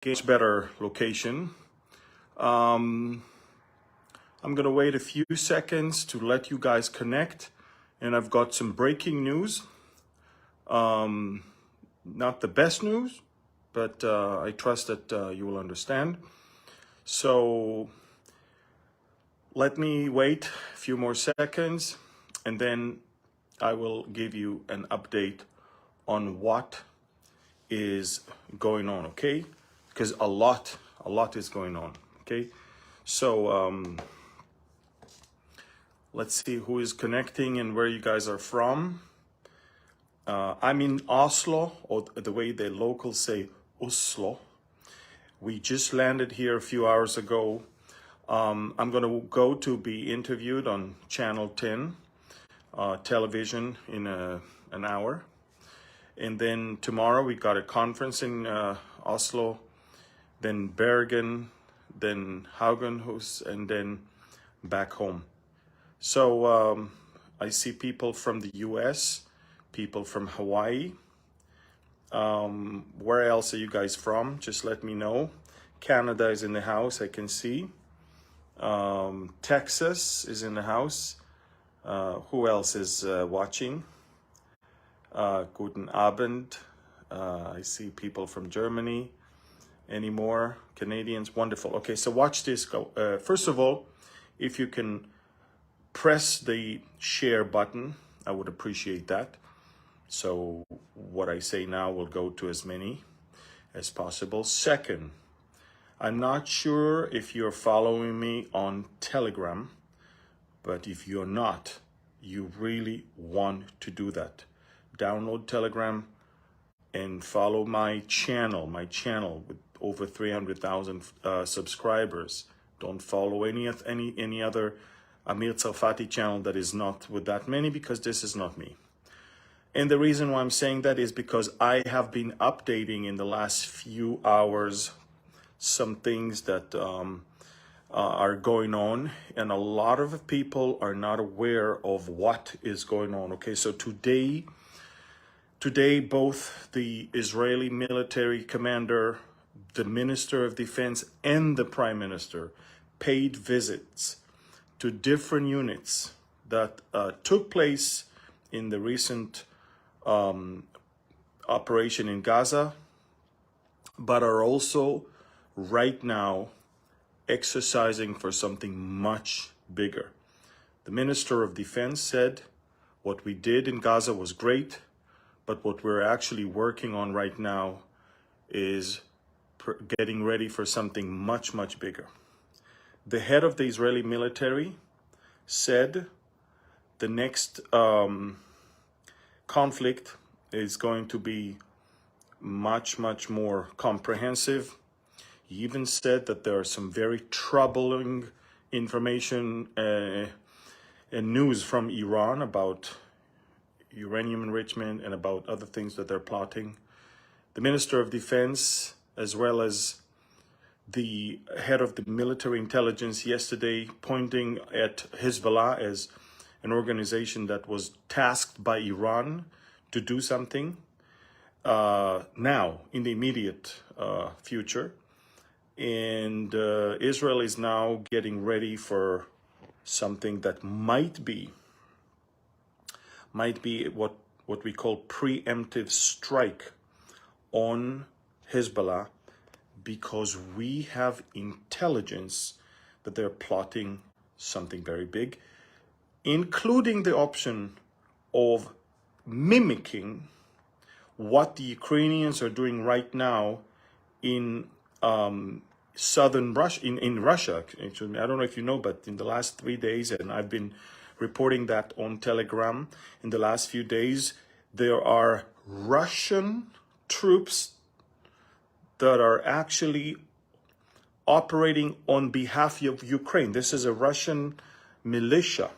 much better location. I'm gonna wait a few seconds to let you guys connect, and I've got some breaking news. Not the best news, but I trust that you will understand. So let me wait a few more seconds, and then I will give you an update on what is going on, okay? Because a lot is going on, okay? So let's see who is connecting and where you guys are from. I'm in Oslo, or the way the locals say Oslo. We just landed here a few hours ago. I'm gonna go to be interviewed on Channel 10 television in an hour. And then tomorrow we got a conference in Oslo, then Bergen, then Haugenhus, and then back home. So I see people from the US, people from Hawaii. Where else are you guys from? Just let me know. Canada is in the house, I can see. Texas is in the house. Who else is watching? Guten Abend. I see people from Germany. Any more Canadians? Wonderful. Okay, so watch this go. First of all, if you can press the share button, I would appreciate that. So what I say now will go to as many as possible. Second, I'm not sure if you're following me on Telegram, but if you're not, you really want to do that. Download Telegram and follow my channel with over 300,000 subscribers. Don't follow any other Amir Tsarfati channel that is not with that many, because this is not me. And the reason why I'm saying that is because I have been updating in the last few hours some things that are going on, and a lot of people are not aware of what is going on. Okay, so today both the Israeli military commander, the Minister of Defense, and the Prime Minister paid visits to different units that took place in the recent operation in Gaza, but are also right now exercising for something much bigger. The Minister of Defense said, what we did in Gaza was great, but what we're actually working on right now is getting ready for something much, much bigger. The head of the Israeli military said the next conflict is going to be much, much more comprehensive. He even said that there are some very troubling information and news from Iran about uranium enrichment and about other things that they're plotting. The Minister of Defense, as well as the head of the military intelligence yesterday, pointing at Hezbollah as an organization that was tasked by Iran to do something now in the immediate future. And Israel is now getting ready for something that might be what we call preemptive strike on Hezbollah, because we have intelligence that they're plotting something very big, including the option of mimicking what the Ukrainians are doing right now in southern Russia, in Russia. Actually, I don't know if you know, but in the last 3 days, and I've been reporting that on Telegram, in the last few days, there are Russian troops that are actually operating on behalf of Ukraine. This is a Russian militia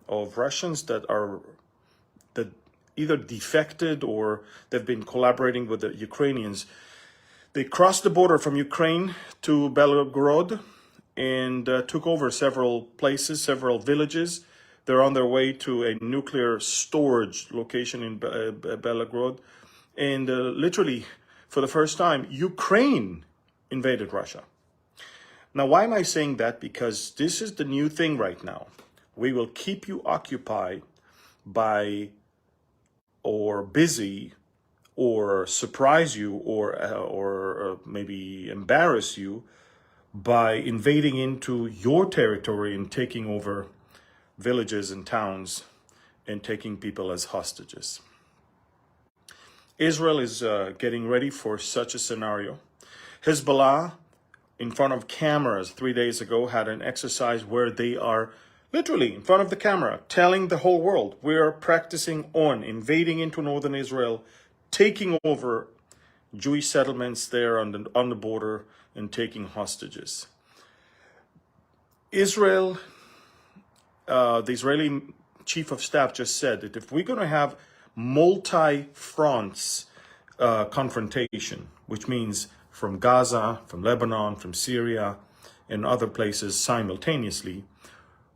of Russians that either defected or they've been collaborating with the Ukrainians. They crossed the border from Ukraine to Belgorod and took over several places, several villages. They're on their way to a nuclear storage location in Belgorod. And literally, for the first time, Ukraine invaded Russia. Now, why am I saying that? Because this is the new thing right now. We will keep you occupied by, or busy, or surprise you, or maybe embarrass you by invading into your territory and taking over villages and towns and taking people as hostages. Israel is getting ready for such a scenario. Hezbollah, in front of cameras 3 days ago, had an exercise where they are literally in front of the camera telling the whole world, we are practicing on invading into northern Israel, taking over Jewish settlements there on the border and taking hostages. Israel, the Israeli chief of staff just said that if we're going to have multi-fronts confrontation, which means from Gaza, from Lebanon, from Syria, and other places simultaneously,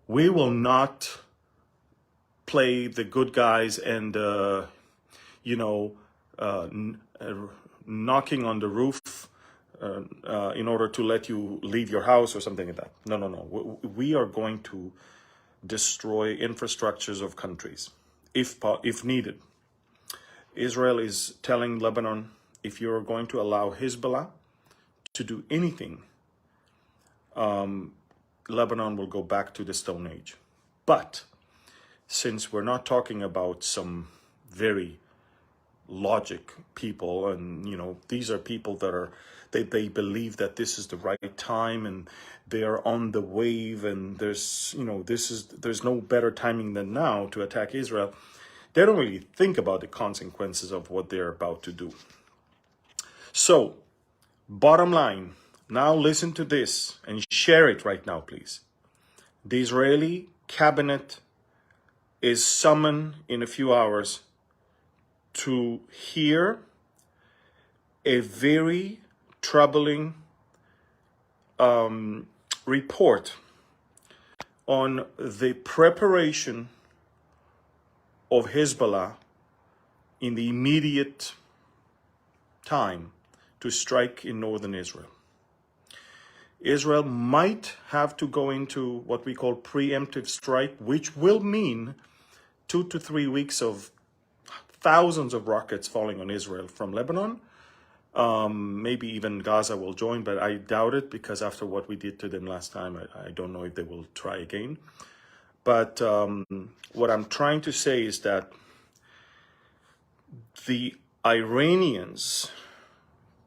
we will not play the good guys and, knocking on the roof in order to let you leave your house or something like that. No. We are going to destroy infrastructures of countries if needed. Israel is telling Lebanon, if you're going to allow Hezbollah to do anything, Lebanon will go back to the Stone Age. But since we're not talking about some very logic people, and these are people that are they believe that this is the right time and they are on the wave, and there's no better timing than now to attack Israel. They don't really think about the consequences of what they're about to do. So, bottom line, now listen to this and share it right now, please. The Israeli cabinet is summoned in a few hours to hear a very troubling report on the preparation of Hezbollah in the immediate time to strike in northern Israel. Israel might have to go into what we call preemptive strike, which will mean 2 to 3 weeks of thousands of rockets falling on Israel from Lebanon. Maybe even Gaza will join, but I doubt it, because after what we did to them last time, I don't know if they will try again. But what I'm trying to say is that the Iranians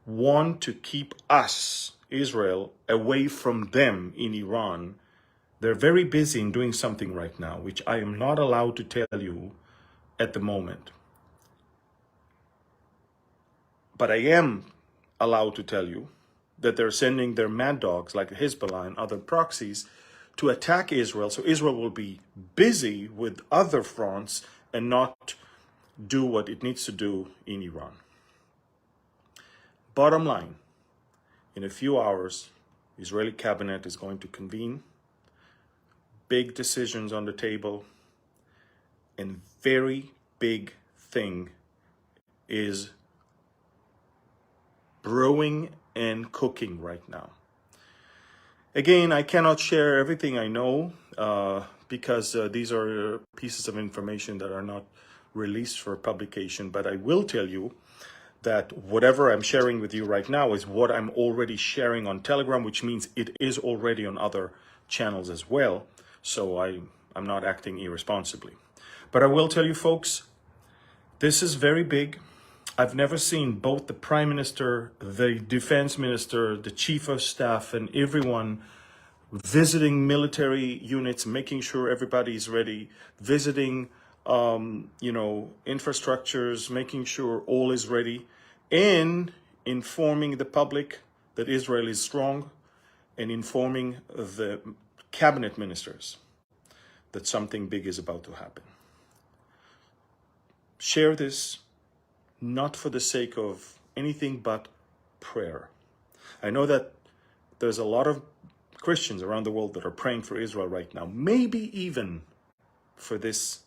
want to keep us, Israel, away from them in Iran. They're very busy in doing something right now, which I am not allowed to tell you at the moment. But I am allowed to tell you that they're sending their mad dogs like Hezbollah and other proxies to attack Israel. So Israel will be busy with other fronts and not do what it needs to do in Iran. Bottom line, in a few hours, the Israeli cabinet is going to convene, big decisions on the table, and very big thing is brewing and cooking right now. Again, I cannot share everything I know because these are pieces of information that are not released for publication, but I will tell you that whatever I'm sharing with you right now is what I'm already sharing on Telegram, which means it is already on other channels as well. So I'm not acting irresponsibly. But I will tell you, folks, this is very big. I've never seen both the Prime Minister, the Defense Minister, the Chief of Staff, and everyone visiting military units, making sure everybody is ready, visiting infrastructures, making sure all is ready, and informing the public that Israel is strong, and informing the cabinet ministers that something big is about to happen. Share this, not for the sake of anything but prayer. I know that there's a lot of Christians around the world that are praying for Israel right now, maybe even for this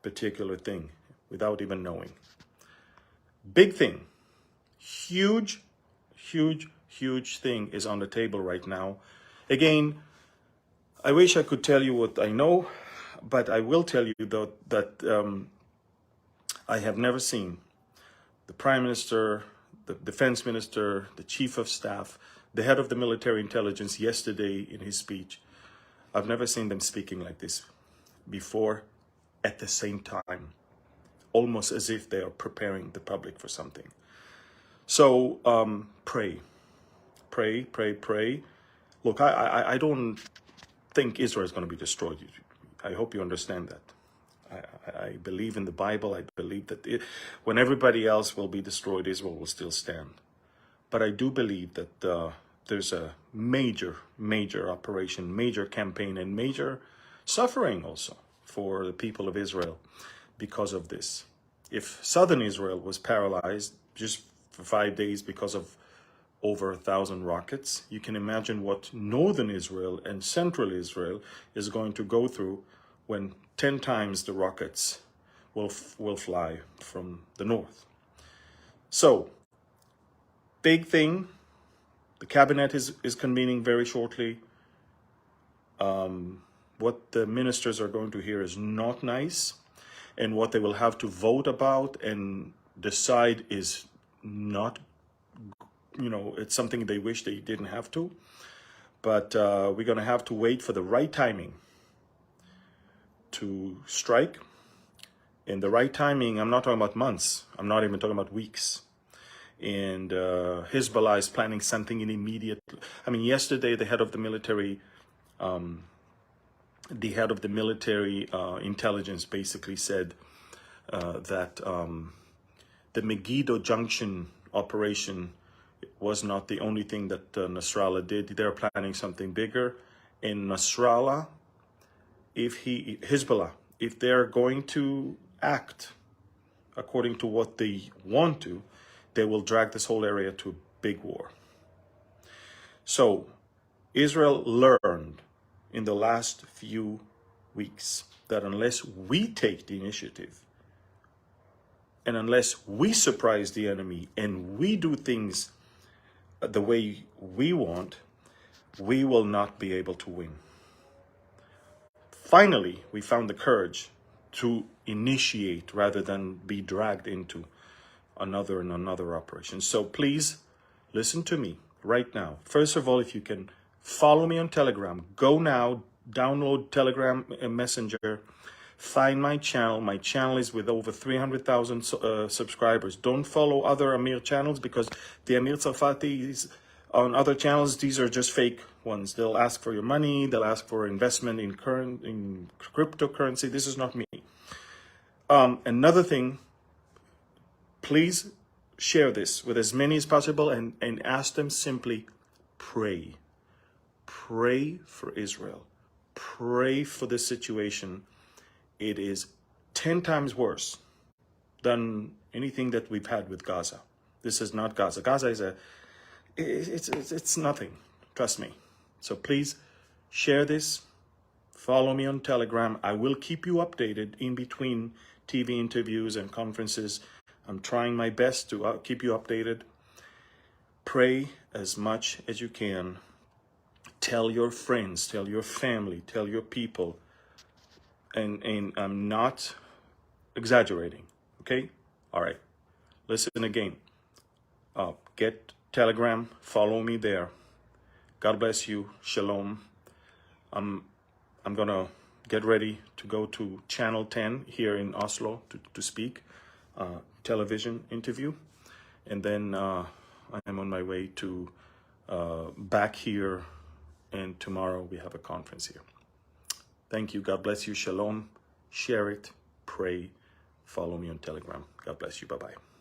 particular thing, without even knowing. Big thing, huge, huge, huge thing is on the table right now. Again, I wish I could tell you what I know, but I will tell you though that I have never seen the Prime Minister, the Defense Minister, the Chief of Staff, the head of the military intelligence yesterday in his speech. I've never seen them speaking like this before at the same time, almost as if they are preparing the public for something. So pray. Look, I don't think Israel is going to be destroyed. I hope you understand that. I believe in the Bible. I believe that when everybody else will be destroyed, Israel will still stand. But I do believe that there's a major operation, major campaign, and major suffering also for the people of Israel because of this. If southern Israel was paralyzed just for 5 days because of over 1,000 rockets, you can imagine what northern Israel and central Israel is going to go through when 10 times the rockets will fly from the north. So, big thing. The cabinet is convening very shortly. What the ministers are going to hear is not nice, and what they will have to vote about and decide is not, it's something they wish they didn't have to. But we're going to have to wait for the right timing to strike. And the right timing, I'm not talking about months. I'm not even talking about weeks. And Hezbollah is planning something in immediate. I mean, yesterday the head of the military, intelligence basically said that the Megiddo Junction operation was not the only thing that Nasrallah did. They're planning something bigger. In Nasrallah, Hezbollah, if they're going to act according to what they want to, they will drag this whole area to a big war. So Israel learned in the last few weeks that unless we take the initiative and unless we surprise the enemy and we do things the way we want, we will not be able to win. Finally, we found the courage to initiate rather than be dragged into another operation. So please listen to me right now. First of all, if you can follow me on Telegram, go now, download Telegram Messenger, find my channel. My channel is with over 300,000 subscribers. Don't follow other Amir channels because the Amir Tsarfati on other channels, these are just fake ones. They'll ask for your money. They'll ask for investment in cryptocurrency. This is not me. Another thing, please share this with as many as possible and ask them simply, pray. Pray for Israel. Pray for this situation. It is 10 times worse than anything that we've had with Gaza. This is not Gaza. Gaza is it's nothing. Trust me. So please share this. Follow me on Telegram. I will keep you updated in between TV interviews and conferences. I'm trying my best to keep you updated. Pray as much as you can. Tell your friends, tell your family, tell your people. And I'm not exaggerating, okay? All right. Listen again. Get Telegram. Follow me there. God bless you. Shalom. I'm going to get ready to go to Channel 10 here in Oslo to speak. Television interview. And then I'm on my way to back here. And tomorrow we have a conference here. Thank you. God bless you. Shalom. Share it. Pray. Follow me on Telegram. God bless you. Bye-bye.